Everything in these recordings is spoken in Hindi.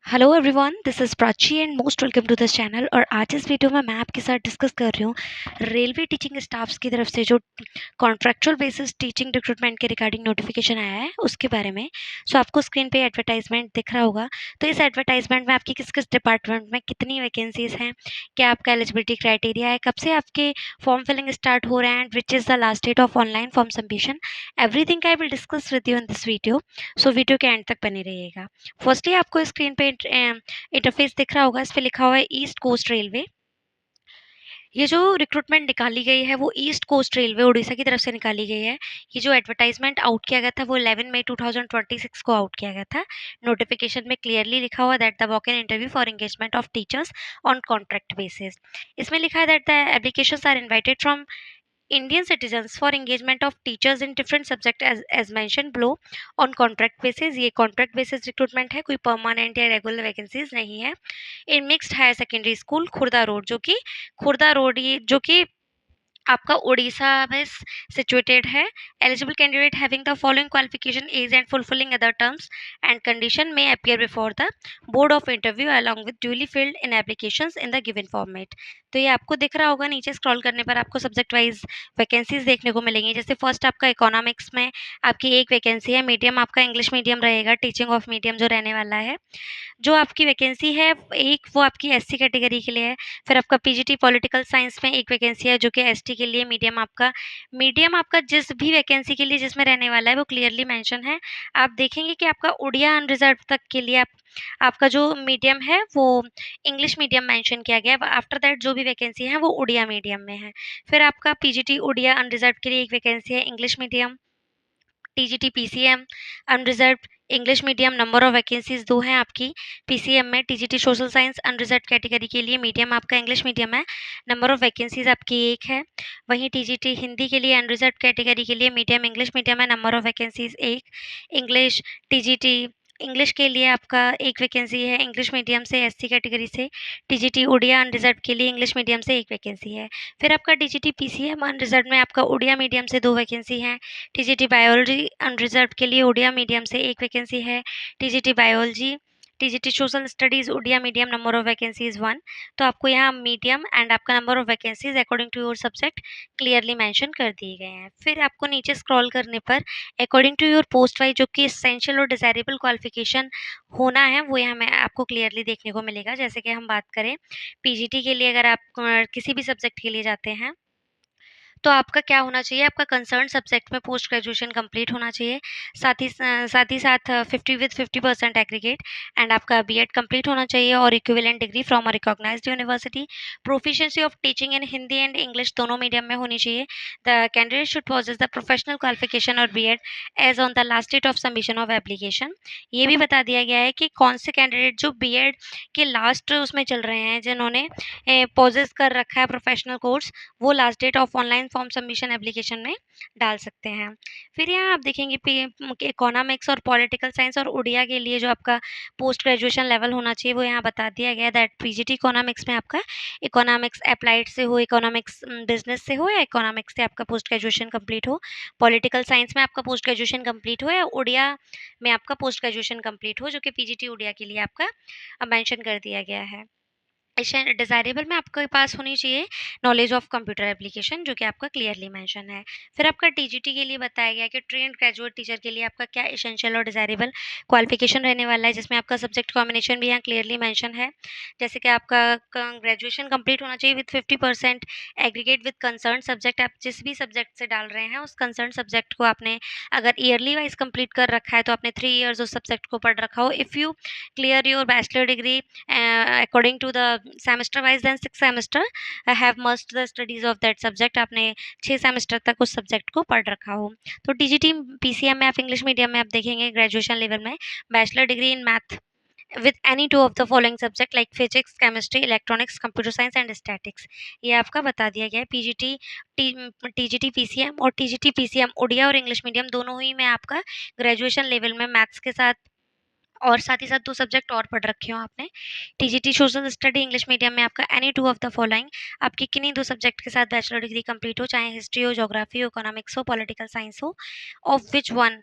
Hello everyone, this is Prachi and most welcome to this channel. और आज इस वीडियो में मैं आपके साथ डिस्कस कर रही हूँ रेलवे टीचिंग स्टाफ्स की तरफ से जो कॉन्ट्रैक्चुअल बेसिस टीचिंग रिक्रूटमेंट के रिगार्डिंग नोटिफिकेशन आया है उसके बारे में। सो आपको स्क्रीन पे एडवर्टाइजमेंट दिख रहा होगा। तो इस एडवर्टाइजमेंट में आपकी किस किस डिपार्टमेंट में कितनी वैकेंसीज हैं, क्या आपका एलिजिबिलिटी क्राइटेरिया है, कब से आपके फॉर्म फिलिंग स्टार्ट हो रहे हैं and which is the last date of online form submission, everything I will discuss with you in this video. So video के एंड तक बने रहिएगा। फर्स्टली आपको स्क्रीन पे इंटरफेस दिख रहा होगा, इस पे लिखा हुआ है ईस्ट कोस्ट रेलवे। ये जो रिक्रूटमेंट निकाली गई है वो ईस्ट कोस्ट रेलवे उड़ीसा की तरफ से निकाली गई है। ये जो एडवर्टाइजमेंट आउट किया गया था वो 11 मई 2026 को आउट किया गया था। नोटिफिकेशन में क्लियरली लिखा हुआ that the walk in interview for engagement of teachers on contract basis. इसमें लिखा है that the applications are invited from Indian citizens for engagement of teachers in different subject as mentioned below on contract basis। ये contract basis recruitment है, कोई permanent या regular vacancies नहीं है। In mixed higher secondary school Khurda road, जो कि खुर्दा रोड ये जो कि आपका उड़ीसा में सिचुएटेड है। Eligible candidate having the following qualification age and fulfilling other terms and condition में appear before the board of interview along with duly filled in applications in the given format. तो ये आपको दिख रहा होगा, नीचे स्क्रॉल करने पर आपको सब्जेक्ट वाइज वैकेंसीज देखने को मिलेंगी। जैसे फर्स्ट आपका इकोनॉमिक्स में आपकी एक वैकेंसी है, मीडियम आपका इंग्लिश मीडियम रहेगा, टीचिंग ऑफ मीडियम जो रहने वाला है। जो आपकी वैकेंसी है एक वो आपकी एससी कैटेगरी के लिए है। फिर आपका पीजीटी पॉलिटिकल साइंस में एक वैकेंसी है जो कि एसटी के लिए। मीडियम आपका जिस भी वैकेंसी के लिए जिसमें रहने वाला है वो क्लियरली मेंशन है। आप देखेंगे कि आपका उड़िया अनरिजर्व तक के लिए आपका जो मीडियम है वो इंग्लिश मीडियम मेंशन किया गया है। आफ्टर दैट जो भी वैकेंसी है वो उड़िया मीडियम में है। फिर आपका पीजीटी उड़िया अनरिजर्व के लिए एक वैकेंसी है English medium. TGT PCM unreserved English medium, number of vacancies 2 हैं आपकी पीसीएम में। TGT social science unreserved category के लिए मीडियम आपका इंग्लिश मीडियम है, नंबर ऑफ वैकेंसीज आपकी 1 है। वहीं टीजीटी हिंदी के लिए अनरिजर्व्ड कैटेगरी के लिए मीडियम इंग्लिश मीडियम है, number of vacancies 1। English TGT English के लिए आपका एक वैकेंसी है इंग्लिश मीडियम से एससी कैटेगरी से। टीजीटी उड़िया अनरिजर्व्ड के लिए इंग्लिश मीडियम से एक वैकेंसी है। फिर आपका टीजीटी पीसीएम अनरिजर्व्ड में आपका उड़िया मीडियम से 2 वैकेंसी हैं। टीजीटी बायोलॉजी अनरिजर्व्ड के लिए उड़िया मीडियम से एक वैकेंसी है। TGT biology TGT social studies Odia medium, number of vacancies 1। तो आपको यहाँ मीडियम एंड आपका number of vacancies according to your subject clearly mention कर दिए गए हैं। फिर आपको नीचे स्क्रॉल करने पर according to your post wise जो कि एसेंशियल और डिजायरेबल क्वालिफिकेशन होना है वो यहाँ मैं आपको क्लियरली देखने को मिलेगा। जैसे कि हम बात करें पीजीटी के लिए, अगर आप किसी भी सब्जेक्ट के लिए जाते हैं तो आपका क्या होना चाहिए, आपका कंसर्न सब्जेक्ट में पोस्ट ग्रेजुएशन कंप्लीट होना चाहिए। साथ ही साथ 50% एग्रीगेट एंड आपका बीएड कंप्लीट होना चाहिए और equivalent degree from a recognised university. Proficiency of teaching in Hindi and English दोनों मीडियम में होनी चाहिए। The candidate should possess the professional qualification और BEd as on the last date of submission of application. ये भी बता दिया गया है कि कौन से कैंडिडेट जो बीएड के लास्ट उसमें चल रहे हैं, जिन्होंने पॉजेस कर रखा है प्रोफेशनल कोर्स, वो last date of online form submission application में डाल सकते हैं। फिर यहाँ आप देखेंगे इकोनॉमिक्स और पॉलिटिकल साइंस और उड़िया के लिए जो आपका पोस्ट ग्रेजुएशन लेवल होना चाहिए वो यहाँ बता दिया गया दैट पीजीटी इकोनॉमिक्स में आपका इकोनॉमिक्स अप्लाइड से हो, इकोनॉमिक्स बिजनेस से हो, या इकोनॉमिक्स से आपका पोस्ट ग्रेजुएशन कंप्लीट हो। पॉलिटिकल साइंस में आपका पोस्ट ग्रेजुएशन कंप्लीट हो, या उड़िया में आपका पोस्ट ग्रेजुएशन कंप्लीट हो, जो कि पीजीटी उड़िया के लिए आपका मेंशन कर दिया गया है। डिज़ायरेबल में आपके पास होनी चाहिए नॉलेज ऑफ कंप्यूटर एप्लीकेशन, जो कि आपका क्लियरली मेंशन है। फिर आपका टीजीटी के लिए बताया गया कि ट्रेंड ग्रेजुएट टीचर के लिए आपका क्या एसेंशियल और डिज़ायरेबल क्वालिफिकेशन रहने वाला है, जिसमें आपका सब्जेक्ट कॉम्बिनेशन भी यहाँ क्लियरली मेंशन है। जैसे कि आपका ग्रेजुएशन कंप्लीट होना चाहिए with 50% aggregate with concern subject. आप जिस भी सब्जेक्ट से डाल रहे हैं उस कंसर्न सब्जेक्ट को आपने अगर ईयरली वाइज कंप्लीट कर रखा है तो आपने 3 ईयर्स उस सब्जेक्ट को पढ़ रखा हो। If you clear your bachelor degree according to the semester wise then 6 semester have must the studies of that subject। आपने 6 सेमेस्टर तक उस सब्जेक्ट को पढ़ रखा हो। तो टीजीटी पीसीएम में आप इंग्लिश मीडियम में आप देखेंगे ग्रेजुएशन लेवल में bachelor degree in math with any two of the following subject like physics, chemistry, electronics, computer science and statics। ये आपका बता दिया गया है। पीजीटी टीजीटी पीसीएम और टीजीटी पीसीएम उड़िया और इंग्लिश मीडियम दोनों ही में आपका ग्रेजुएशन लेवल में मैथ्स के साथ और साथ ही साथ 2 सब्जेक्ट और पढ़ रखे हो आपने। TGT social study English medium में आपका any two of the following, आपकी किन्हीं 2 सब्जेक्ट के साथ बैचलर डिग्री कंप्लीट हो, चाहे हिस्ट्री हो, ज्योग्राफी हो, इकोनॉमिक्स हो, पॉलिटिकल साइंस हो, of which one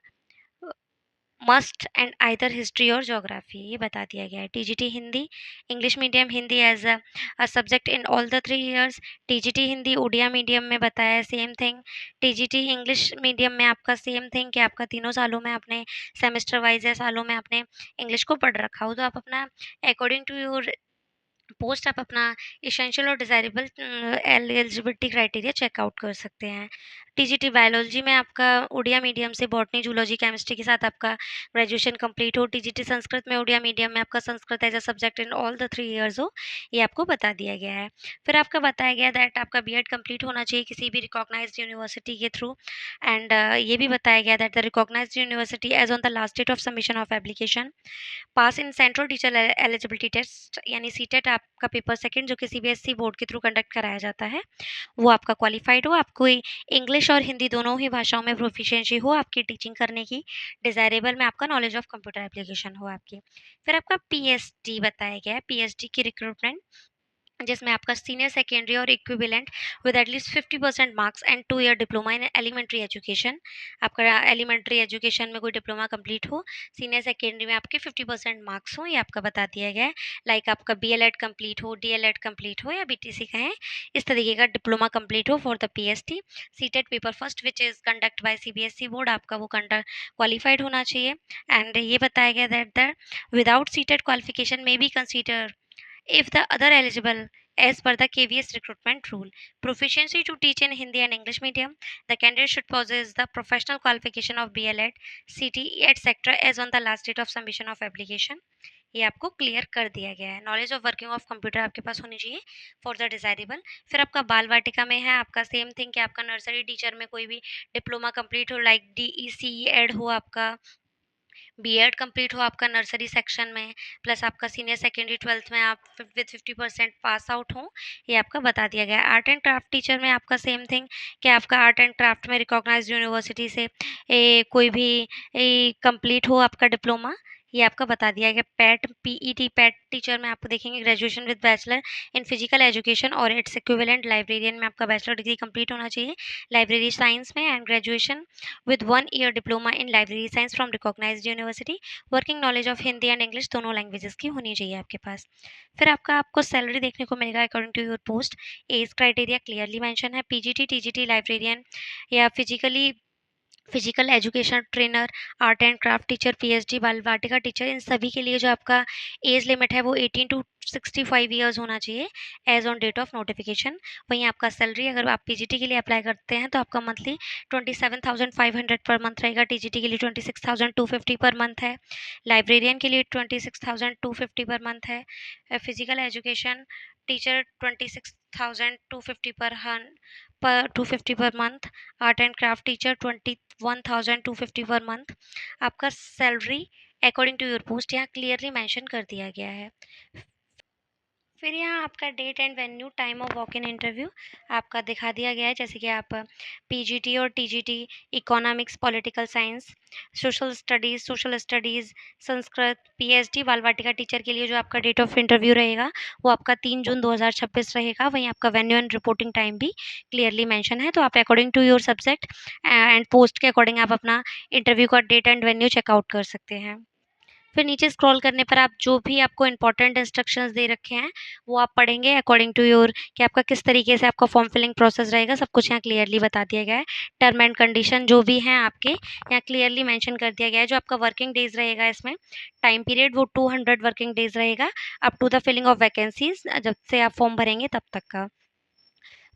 must and either history और ज्योग्राफी, ये बता दिया गया है। TGT Hindi, English medium Hindi as a subject in all the 3 years। TGT Hindi Odia medium में बताया है, same thing. TGT English medium में आपका सेम थिंग कि आपका तीनों सालों में आपने सेमेस्टर वाइज या सालों में आपने इंग्लिश को पढ़ रखा हो, तो आप अपना अकॉर्डिंग टू योर पोस्ट आप अपना इसेंशियल और डिज़ायरेबल एलिजिबिलिटी क्राइटेरिया चेकआउट कर सकते हैं। टीजीटी बायोलॉजी में आपका उड़िया मीडियम से बॉटनी, जूलॉजी, केमिस्ट्री के साथ आपका ग्रेजुएशन कंप्लीट हो। टीजीटी संस्कृत में उड़िया मीडियम में आपका Sanskrit as a subject in all the 3 years हो, ये आपको बता दिया गया है। फिर आपका बताया गया दैट आपका बीएड कंप्लीट होना चाहिए किसी भी रिकॉग्नाइज्ड यूनिवर्सिटी के थ्रू। एंड ये भी बताया गया that the recognised university age on the last date of submission of application pass in central teacher eligibility test यानी सीटेट आपका पेपर सेकंड जो कि सीबीएसई बोर्ड के थ्रू कंडक्ट कराया जाता है, वो आपका क्वालिफाइड हो, आपको इंग्लिश और हिंदी दोनों ही भाषाओं में प्रोफिशिएंसी हो आपकी टीचिंग करने की, डिज़ायरेबल में आपका नॉलेज ऑफ कंप्यूटर एप्लीकेशन हो आपकी। फिर आपका पीएचडी बताया गया है, पीएचडी की रिक्रूटमेंट जिसमें आपका सीनियर सेकेंडरी और equivalent with at least 50% marks and 2 year diploma in elementary education, आपका एलिमेंट्री एजुकेशन में कोई डिप्लोमा कंप्लीट हो, सीनियर सेकेंडरी में आपके 50% मार्क्स हो, ये आपका बता दिया गया है। लाइक आपका बीएलएड कंप्लीट हो, डीएलएड कंप्लीट हो या बीटीसी कहें, इस तरीके का डिप्लोमा कंप्लीट हो for the PhD. CTET paper first which is conduct bye CBSE board, आपका वो कंडक्ट क्वालिफाइड होना चाहिए। एंड ये बताया गया that the without CTET qualification में be consider if the other eligible as per the KVS recruitment rule. Proficiency to teach in Hindi and English medium. The candidate should possess the professional qualification of BLEd, CTE, etc. as on the last date of submission of application. ये आपको क्लियर कर दिया गया है। Knowledge of working of computer आपके पास होनी चाहिए फॉर द डिजायरेबल। फिर आपका बाल वाटिका में है आपका सेम थिंग कि आपका नर्सरी टीचर में कोई भी डिप्लोमा कंप्लीट हो, लाइक DECE एड हो आपका, बीएड कंप्लीट हो आपका नर्सरी सेक्शन में, प्लस आपका सीनियर सेकेंडरी ट्वेल्थ में आप विद 50% पास आउट हो, ये आपका बता दिया गया है। आर्ट एंड क्राफ्ट टीचर में आपका सेम थिंग कि आपका आर्ट एंड क्राफ्ट में रिकॉग्नाइज्ड यूनिवर्सिटी से कोई भी कंप्लीट हो आपका डिप्लोमा, ये आपका बता दिया गया। पैट पीईटी पैट टीचर में आपको देखेंगे graduation with bachelor in physical education और इट्स इक्विवेलेंट, लाइब्रेरियन में आपका बैचलर डिग्री कंप्लीट होना चाहिए लाइब्रेरी साइंस में, and graduation with 1 year diploma in library science from recognized university, working knowledge of Hindi and English दोनों लैंग्वेजेस की होनी चाहिए आपके पास। फिर आपको सैलरी देखने को मिलेगा according to your post. Age criteria clearly mention है। पीजीटी टीजीटी लाइब्रेरियन या physical education trainer, art and craft teacher, PhD Bal Vatika teacher, इन सभी के लिए जो आपका एज लिमिट है वो 18 to 65 ईयर्स होना चाहिए age on date of notification. वहीं आपका सैलरी अगर आप पीजीटी के लिए अप्लाई करते हैं तो आपका मंथली 27,500 पर मंथ रहेगा, टीजीटी के लिए 26,250 पर मंथ है, लाइब्रेरियन के लिए 26,250 पर मंथ है, फिजिकल एजुकेशन टीचर 26,250 पर 250 per month, art and craft teacher 21,250 per month. आपका salary according to your post यहाँ क्लियरली मेंशन कर दिया गया है। फिर यहाँ आपका date and venue, time of walk in interview आपका दिखा दिया गया है, जैसे कि आप पीजीटी और TGT economics, political science, social studies, Sanskrit, PhD Bal Vatika teacher के लिए जो आपका डेट ऑफ इंटरव्यू रहेगा वो आपका 3 जून 2026 रहेगा। वहीं आपका वेन्यू एंड रिपोर्टिंग टाइम भी क्लियरली मेंशन है, तो आप according to your subject and post के अकॉर्डिंग आप अपना इंटरव्यू का डेट एंड वेन्यू चेकआउट कर सकते हैं। फिर नीचे स्क्रॉल करने पर आप जो भी आपको इंपॉर्टेंट इंस्ट्रक्शंस दे रखे हैं वो आप पढ़ेंगे अकॉर्डिंग टू योर कि आपका किस तरीके से आपका फॉर्म फिलिंग प्रोसेस रहेगा, सब कुछ यहाँ क्लियरली बता दिया गया है। टर्म एंड कंडीशन जो भी हैं आपके यहाँ क्लियरली मेंशन कर दिया गया है। जो आपका वर्किंग डेज रहेगा इसमें टाइम पीरियड वो 200 वर्किंग डेज रहेगा up to the filling of vacancies, जब से आप फॉर्म भरेंगे तब तक का।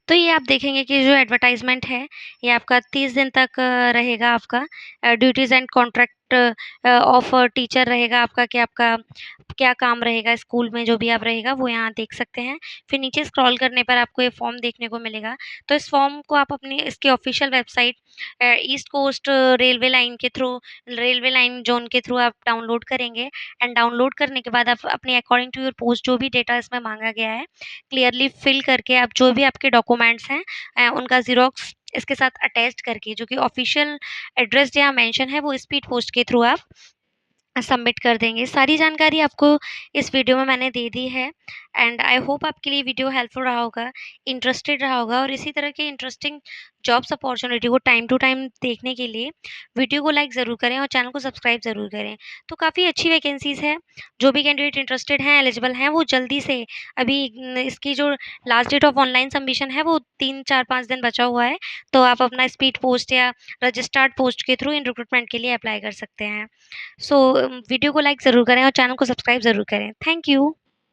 तो ये आप देखेंगे कि जो एडवर्टाइजमेंट है ये आपका 30 दिन तक रहेगा। आपका duties and contract of teacher रहेगा आपका, कि आपका क्या काम रहेगा स्कूल में, जो भी आप रहेगा वो यहाँ देख सकते हैं। फिर नीचे स्क्रॉल करने पर आपको ये फॉर्म देखने को मिलेगा, तो इस फॉर्म को आप अपनी इसकी official website east coast railway line zone के थ्रू आप डाउनलोड करेंगे। एंड डाउनलोड करने के बाद आप अपने अकॉर्डिंग टू योर पोस्ट जो भी डेटा इसमें मांगा गया है क्लियरली फिल करके आप जो भी आपके डॉक्यूमेंट्स हैं उनका ज़ेरॉक्स इसके साथ अटैच्ड करके, जो कि ऑफिशियल एड्रेस जहाँ मेंशन है वो स्पीड पोस्ट के थ्रू आप सबमिट कर देंगे। सारी जानकारी आपको इस वीडियो में मैंने दे दी है एंड आई होप आपके लिए वीडियो हेल्पफुल रहा होगा, इंटरेस्टेड रहा होगा, और इसी तरह के इंटरेस्टिंग जॉब्स अपॉर्चुनिटी को टाइम टू टाइम देखने के लिए वीडियो को लाइक ज़रूर करें और चैनल को सब्सक्राइब ज़रूर करें। तो काफ़ी अच्छी वैकेंसीज़ है, जो भी कैंडिडेट इंटरेस्टेड हैं, एलिजिबल हैं, वो जल्दी से अभी इसकी जो last date of online submission है वो 3, 4, 5 दिन बचा हुआ है, तो आप अपना स्पीड पोस्ट या रजिस्टर्ड पोस्ट के थ्रू इन रिक्रूटमेंट के लिए अप्लाई कर सकते हैं। सो वीडियो को लाइक ज़रूर करें और चैनल को सब्सक्राइब ज़रूर करें। Thank you.